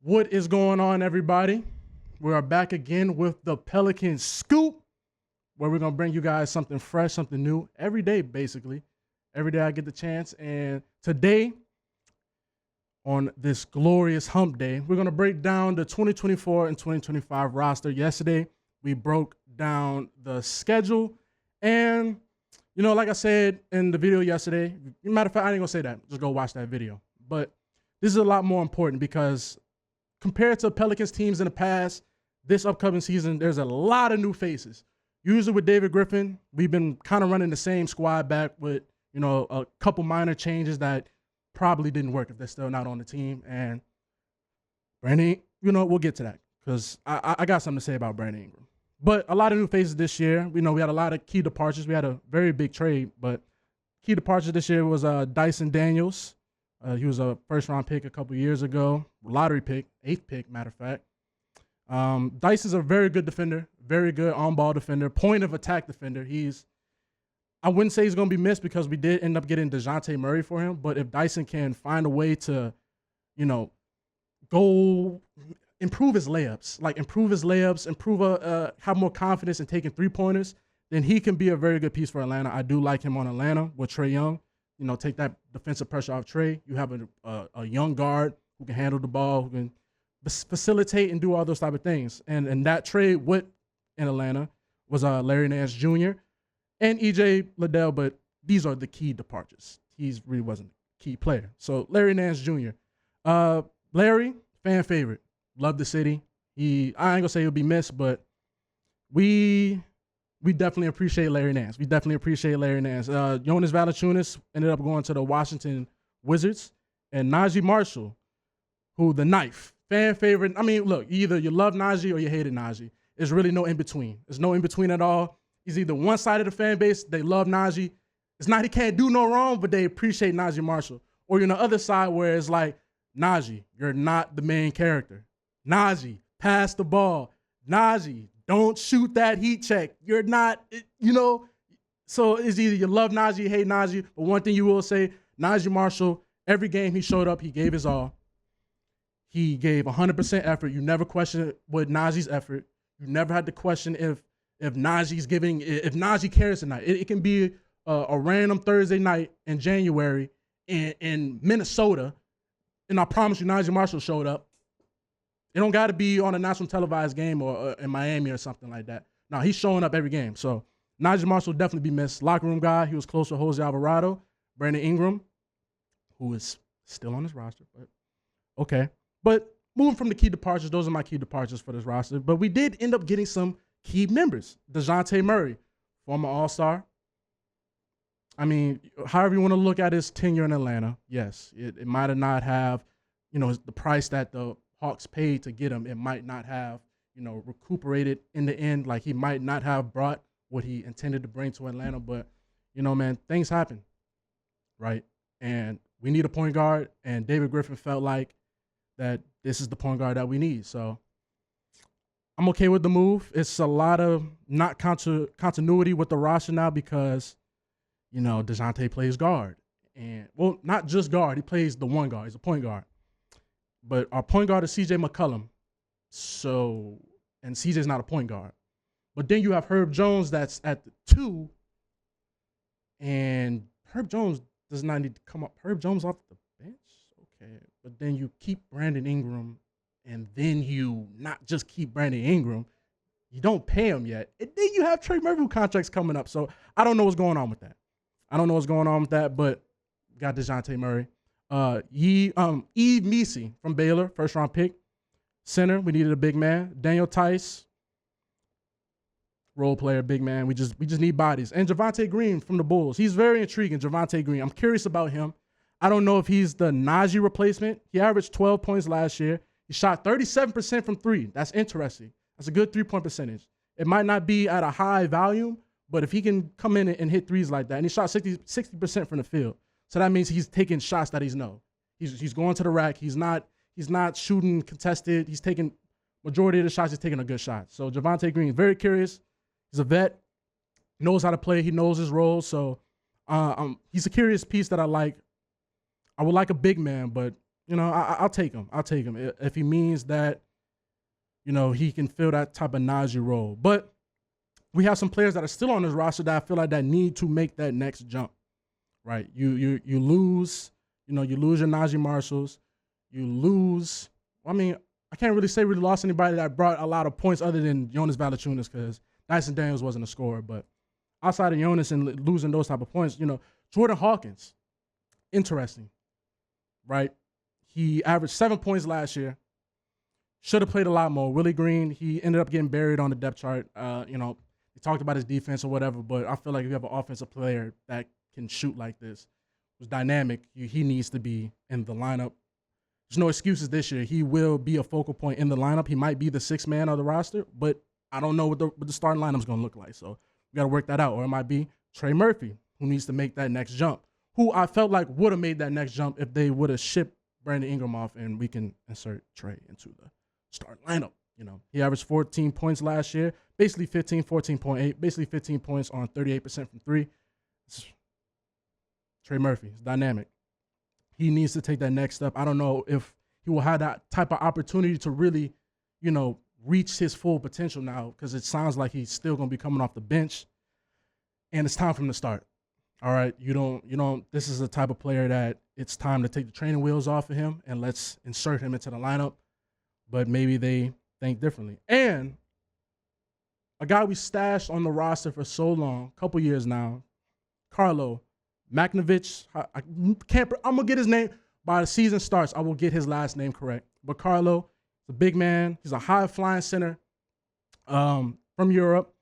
What is going on, everybody? We are back again with the Pelicans Scoop, where we're going to bring you guys something fresh, something new every day, basically. Every day I get the chance. And today, on this glorious hump day, we're going to break down the 2024 and 2025 roster. Yesterday, we broke down the schedule. And, like I said in the video yesterday, matter of fact, I ain't going to say that. Just go watch that video. But this is a lot more important because compared to Pelicans teams in the past, this upcoming season, there's a lot of new faces. Usually with David Griffin, we've been kind of running the same squad back with, a couple minor changes that probably didn't work if they're still not on the team. And Brandon, we'll get to that because I got something to say about Brandon Ingram. But a lot of new faces this year. We had a lot of key departures. We had a very big trade, but key departure this year was Dyson Daniels. He was a first-round pick a couple years ago, lottery pick, 8th pick, matter of fact. Dyson's a very good defender, very good on-ball defender, point of attack defender. I wouldn't say he's going to be missed because we did end up getting DeJounte Murray for him, but if Dyson can find a way to, go improve his layups, have more confidence in taking three-pointers, then he can be a very good piece for Atlanta. I do like him on Atlanta with Trae Young. Take that defensive pressure off Trae. You have a young guard who can handle the ball, who can facilitate and do all those type of things. And that trade in Atlanta was Larry Nance Jr. and EJ Liddell, but these are the key departures. He really wasn't a key player. So Larry Nance Jr. Larry, fan favorite. Love the city. I ain't going to say he'll be missed, but we definitely appreciate Larry Nance. Jonas Valanciunas ended up going to the Washington Wizards. And Najee Marshall, who the knife, fan favorite. I mean, look, either you love Najee or you hated Najee. There's really no in-between. There's no in-between at all. He's either one side of the fan base, they love Najee. It's not he can't do no wrong, but they appreciate Najee Marshall. Or you're on the other side where it's like, Najee, you're not the main character. Najee, pass the ball. Najee, don't shoot that heat check. You're not, So it's either you love Najee, you hate Najee. But one thing you will say, Najee Marshall, every game he showed up, he gave his all. He gave 100% effort. You never questioned with Najee's effort. You never had to question if Najee cares tonight. It can be a random Thursday night in January in Minnesota, and I promise you, Najee Marshall showed up. It don't got to be on a national televised game or in Miami or something like that. No, he's showing up every game. So Najee Marshall will definitely be missed. Locker room guy, he was close to Jose Alvarado. Brandon Ingram, who is still on his roster, but okay. But moving from the key departures, those are my key departures for this roster. But we did end up getting some key members. DeJounte Murray, former All-Star. I mean, however you want to look at his tenure in Atlanta, yes, it might have not have, the price that the Hawks paid to get him, it might not have, recuperated in the end. Like he might not have brought what he intended to bring to Atlanta. But, man, things happen, right? And we need a point guard, and David Griffin felt like that this is the point guard that we need. So I'm okay with the move. It's a lot of not continuity with the roster now because, DeJounte plays guard. And, well, not just guard. He plays the one guard. He's a point guard. But our point guard is CJ McCollum. And CJ's not a point guard. But then you have Herb Jones that's at the 2. And Herb Jones does not need to come up. Herb Jones off the bench? Okay. But then you keep Brandon Ingram, and then you not just keep Brandon Ingram, you don't pay him yet. And then you have Trey Murphy contracts coming up. So I don't know what's going on with that. But got DeJounte Murray. Yves Messi from Baylor, first-round pick. Center, we needed a big man. Daniel Tice, role player, big man. We just need bodies. And Javonte Green from the Bulls. He's very intriguing, Javonte Green. I'm curious about him. I don't know if he's the Najee replacement. He averaged 12 points last year. He shot 37% from 3. That's interesting. That's a good 3-point percentage. It might not be at a high volume, but if he can come in and hit threes like that, and he shot 60% from the field. So that means he's taking shots that he's going to the rack. He's not shooting contested. He's taking majority of the shots. He's taking a good shot. So Javonte Green, very curious. He's a vet. Knows how to play. He knows his role. So he's a curious piece that I like. I would like a big man, but I'll take him. I'll take him if he means that, he can fill that type of Najee role. But we have some players that are still on this roster that I feel like that need to make that next jump, right? You lose, you lose your Najee Marshalls. You lose. I can't really say we lost anybody that brought a lot of points other than Jonas Valanciunas because Dyson Daniels wasn't a scorer. But outside of Jonas and losing those type of points, Jordan Hawkins, interesting, right? He averaged 7 points last year. Should have played a lot more. Willie Green, he ended up getting buried on the depth chart. He talked about his defense or whatever, but I feel like if you have an offensive player that can shoot like this, who's dynamic, he needs to be in the lineup. There's no excuses this year. He will be a focal point in the lineup. He might be the sixth man of the roster, but I don't know what the starting lineup's going to look like. So we got to work that out. Or it might be Trey Murphy, who needs to make that next jump, who I felt like would have made that next jump if they would have shipped Brandon Ingram off and we can insert Trey into the starting lineup. He averaged 14 points last year, basically 15, 14.8, basically 15 points on 38% from three. Trey Murphy is dynamic. He needs to take that next step. I don't know if he will have that type of opportunity to really, reach his full potential now because it sounds like he's still going to be coming off the bench and it's time for him to start. All right, this is the type of player that it's time to take the training wheels off of him and let's insert him into the lineup. But maybe they think differently. And a guy we stashed on the roster for so long, a couple years now, Carlo Maknovich. I'm going to get his name. By the season starts, I will get his last name correct. But Carlo, the big man, he's a high-flying center from Europe.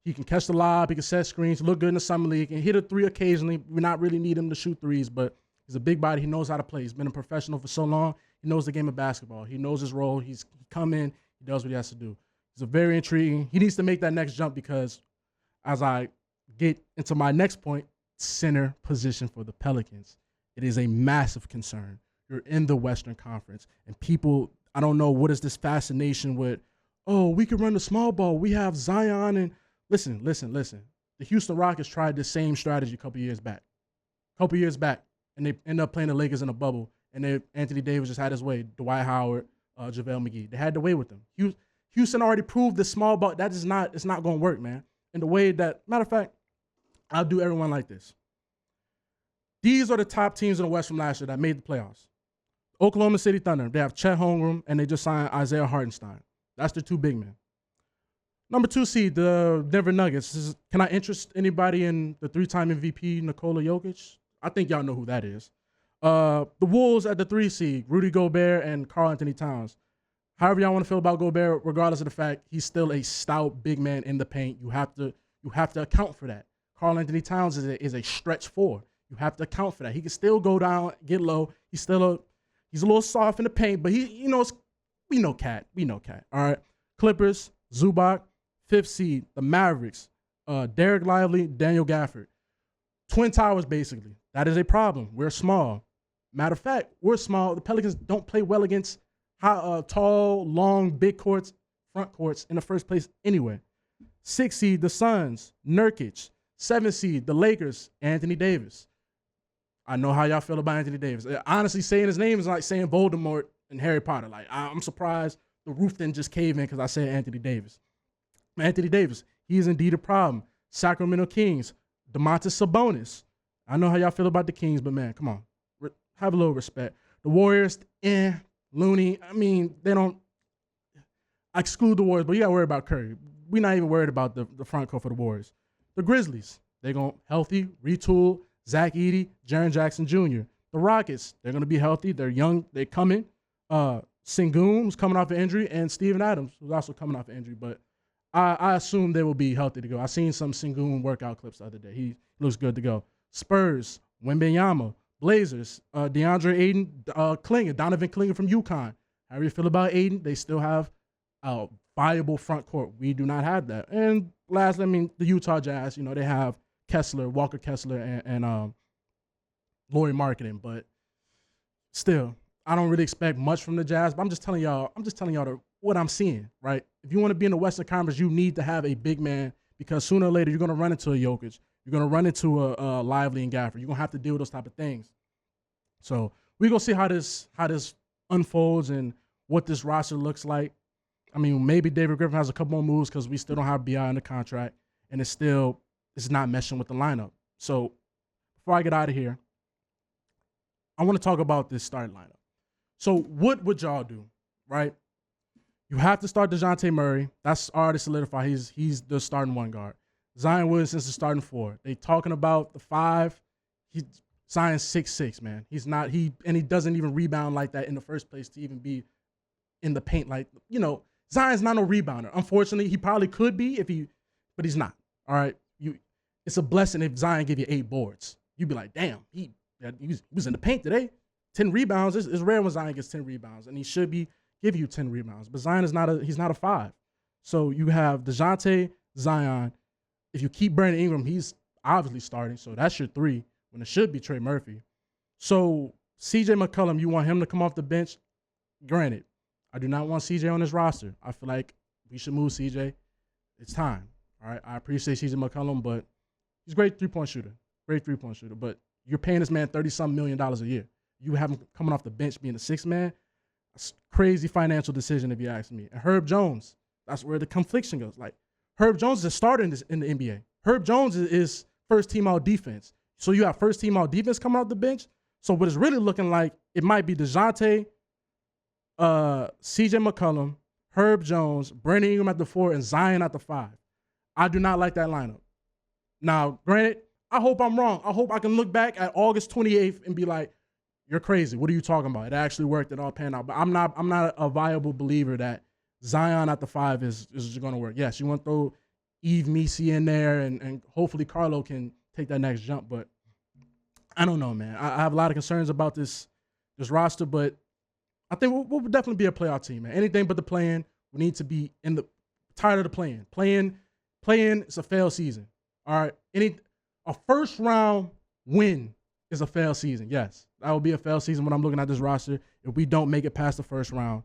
He can catch the lob. He can set screens. Look good in the summer league. He can hit a three occasionally. We not really need him to shoot threes, but he's a big body. He knows how to play. He's been a professional for so long. He knows the game of basketball. He knows his role. He come in. He does what he has to do. He's a very intriguing. He needs to make that next jump because as I get into my next point, center position for the Pelicans. It is a massive concern. You're in the Western Conference, and people, I don't know, what is this fascination with, we can run the small ball. We have Zion and listen. The Houston Rockets tried the same strategy a couple years back, and they ended up playing the Lakers in a bubble, and Anthony Davis just had his way. Dwight Howard, JaVale McGee. They had the way with them. Houston already proved the small ball. It's not going to work, man. In the way that, matter of fact, I'll do everyone like this. These are the top teams in the West from last year that made the playoffs. Oklahoma City Thunder, they have Chet Holmgren, and they just signed Isaiah Hartenstein. That's the two big men. Number 2 seed, the Denver Nuggets. Can I interest anybody in the 3-time MVP, Nikola Jokic? I think y'all know who that is. The Wolves at the 3 seed, Rudy Gobert and Karl Anthony Towns. However y'all want to feel about Gobert, regardless of the fact he's still a stout big man in the paint, you have to account for that. Karl Anthony Towns is a stretch 4. You have to account for that. He can still go down, get low. He's a little soft in the paint, but we know Cat. All right. Clippers, Zubac, 5th seed, the Mavericks, Derek Lively, Daniel Gafford. Twin Towers, basically. That is a problem. We're small. Matter of fact, we're small. The Pelicans don't play well against tall, long, big courts, front courts in the first place anyway. 6th seed, the Suns, Nurkic. 7th seed, the Lakers, Anthony Davis. I know how y'all feel about Anthony Davis. Honestly, saying his name is like saying Voldemort and Harry Potter. Like, I'm surprised the roof didn't just cave in because I said Anthony Davis. Anthony Davis, he is indeed a problem. Sacramento Kings, Domantas Sabonis. I know how y'all feel about the Kings, but man, come on. Have a little respect. The Warriors, Looney. I mean, they don't. I exclude the Warriors, but you got to worry about Curry. We're not even worried about the front court for the Warriors. The Grizzlies, they're going healthy, retool. Zach Edey, Jaren Jackson Jr. The Rockets, they're going to be healthy. They're young. They're coming. Sengun, who's coming off an injury, and Steven Adams, who's also coming off an injury. But I assume they will be healthy to go. I seen some Sengun workout clips the other day. He looks good to go. Spurs, Wembanyama. Blazers, DeAndre Ayton, Klinger, Donovan Klinger from UConn. How do you feel about Ayton? They still have a viable front court. We do not have that. And lastly, the Utah Jazz, they have Kessler, Walker Kessler, and Lauri Markkanen. But still, I don't really expect much from the Jazz. But I'm just telling y'all what I'm seeing, right? If you want to be in the Western Conference, you need to have a big man because sooner or later you're going to run into a Jokic. You're going to run into a Lively and Gafford. You're going to have to deal with those type of things. So we gonna see how this unfolds and what this roster looks like. I mean, maybe David Griffin has a couple more moves because we still don't have BI in the contract, and it's not meshing with the lineup. So before I get out of here, I want to talk about this starting lineup. So what would y'all do, right? You have to start DeJounte Murray. That's already solidified. He's the starting one guard. Zion Williamson's the starting four. They talking about the five. Zion's 6'6", man. He's not, he doesn't even rebound like that in the first place to even be in the paint. Like, Zion's not no rebounder. Unfortunately, he probably could be but he's not. All right. It's a blessing if Zion give you 8 boards. You'd be like, damn, he was in the paint today. 10 rebounds. It's rare when Zion gets 10 rebounds, and he should give you 10 rebounds. But Zion is not a 5. So you have DeJounte, Zion. If you keep Brandon Ingram, he's obviously starting. So that's your 3 when it should be Trey Murphy. So CJ McCollum, you want him to come off the bench? Granted, I do not want CJ on this roster. I feel like we should move CJ. It's time. All right. I appreciate CJ McCollum, but he's a great 3-point shooter. Great 3-point shooter. But you're paying this man $30-something million a year. You have him coming off the bench being a 6th man. That's a crazy financial decision if you ask me. And Herb Jones, that's where the confliction goes. Like, Herb Jones is a starter in the NBA. Herb Jones is first team all defense. So you have first team all defense coming off the bench. So what it's really looking like, it might be DeJounte, CJ McCollum, Herb Jones, Brandon Ingram at the 4, and Zion at the 5. I do not like that lineup. Now, granted, I hope I'm wrong. I hope I can look back at August 28th and be like, you're crazy. What are you talking about? It actually worked. It all panned out. But I'm not a viable believer that Zion at the 5 is going to work. Yes, you want to throw Yves Missi in there, and hopefully Carlo can take that next jump. But I don't know, man. I have a lot of concerns about this roster, but I think we'll definitely be a playoff team, man. Anything but the play-in. We need to be tired of the play-in. Play-in is a failed season. All right. A first round win is a failed season. Yes, that will be a failed season when I'm looking at this roster. If we don't make it past the first round,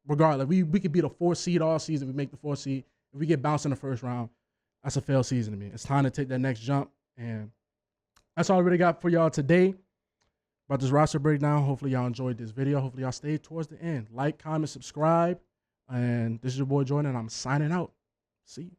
regardless, we could be the 4th seed all season. We make the 4th seed. If we get bounced in the first round, that's a failed season to me. It's time to take that next jump. And that's all I really got for y'all today about this roster breakdown. Hopefully y'all enjoyed this video. Hopefully y'all stayed towards the end. Like, comment, subscribe. And this is your boy Jordan, and I'm signing out. See you.